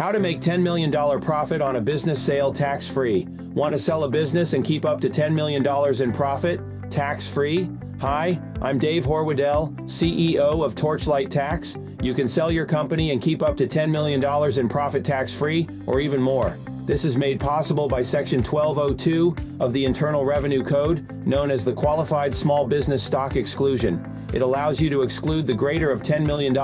How to make $10 million profit on a business sale tax-free. Want to sell a business and keep up to $10 million in profit, tax-free? Hi, I'm Dave Horwedel, CEO of Torchlight Tax. You can sell your company and keep up to $10 million in profit tax-free, or even more. This is made possible by Section 1202 of the Internal Revenue Code, known as the Qualified Small Business Stock Exclusion. It allows you to exclude the greater of $10 million,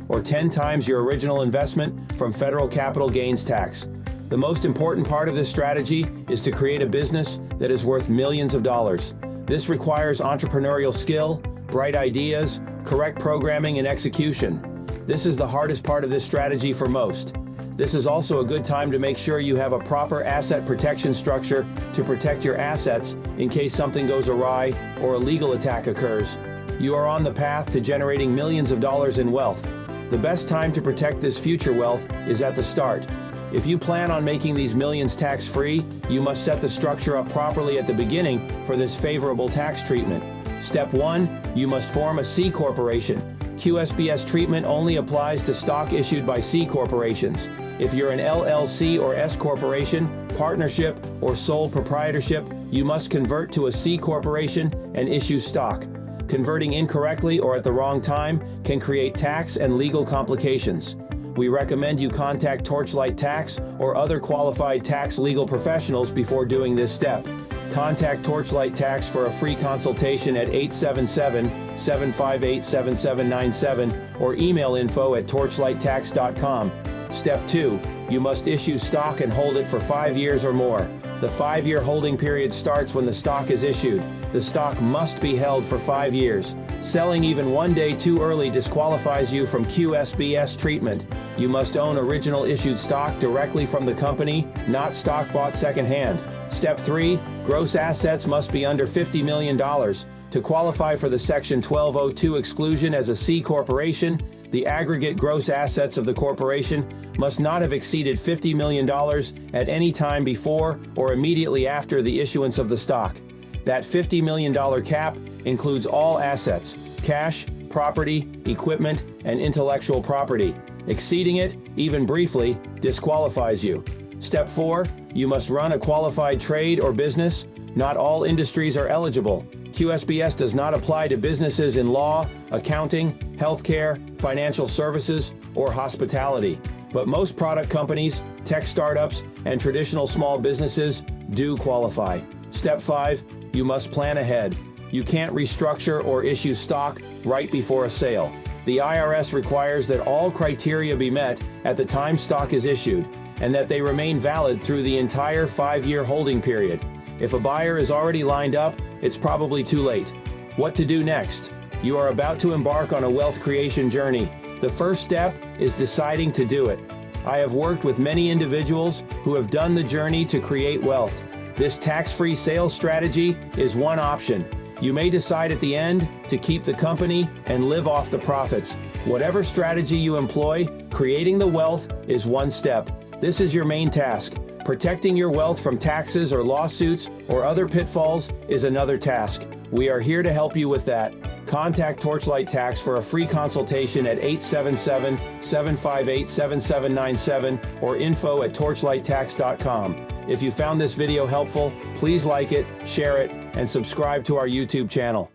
or 10 times your original investment, from federal capital gains tax. The most important part of this strategy is to create a business that is worth millions of dollars. This requires entrepreneurial skill, bright ideas, correct programming, and execution. This is the hardest part of this strategy for most. This is also a good time to make sure you have a proper asset protection structure to protect your assets in case something goes awry or a legal attack occurs. You are on the path to generating millions of dollars in wealth. The best time to protect this future wealth is at the start. If you plan on making these millions tax-free, you must set the structure up properly at the beginning for this favorable tax treatment. Step 1, you must form a C Corporation. QSBS treatment only applies to stock issued by C corporations. If you're an LLC or S corporation, partnership, or sole proprietorship, you must convert to a C corporation and issue stock. Converting incorrectly or at the wrong time can create tax and legal complications. We recommend you contact Torchlight Tax or other qualified tax legal professionals before doing this step. Contact Torchlight Tax for a free consultation at 877-758-7797 or email info@torchlighttax.com. Step 2, you must issue stock and hold it for 5 years or more. The 5-year holding period starts when the stock is issued. The stock must be held for 5 years. Selling even 1 day too early disqualifies you from QSBS treatment. You must own original issued stock directly from the company, not stock bought secondhand. Step 3, gross assets must be under $50 million. To qualify for the Section 1202 exclusion as a C corporation, the aggregate gross assets of the corporation must not have exceeded $50 million at any time before or immediately after the issuance of the stock. That $50 million cap includes all assets, cash, property, equipment, and intellectual property. Exceeding it, even briefly, disqualifies you. Step 4, you must run a qualified trade or business. Not all industries are eligible. QSBS does not apply to businesses in law, accounting, healthcare, financial services, or hospitality. But most product companies, tech startups, and traditional small businesses do qualify. Step 5, you must plan ahead. You can't restructure or issue stock right before a sale. The IRS requires that all criteria be met at the time stock is issued, and that they remain valid through the entire 5-year holding period. If a buyer is already lined up, it's probably too late. What to do next? You are about to embark on a wealth creation journey. The first step is deciding to do it. I have worked with many individuals who have done the journey to create wealth. This tax-free sales strategy is one option. You may decide at the end to keep the company and live off the profits. Whatever strategy you employ, creating the wealth is one step. This is your main task. Protecting your wealth from taxes or lawsuits or other pitfalls is another task. We are here to help you with that. Contact Torchlight Tax for a free consultation at 877-758-7797 or info@torchlighttax.com. If you found this video helpful, please like it, share it, and subscribe to our YouTube channel.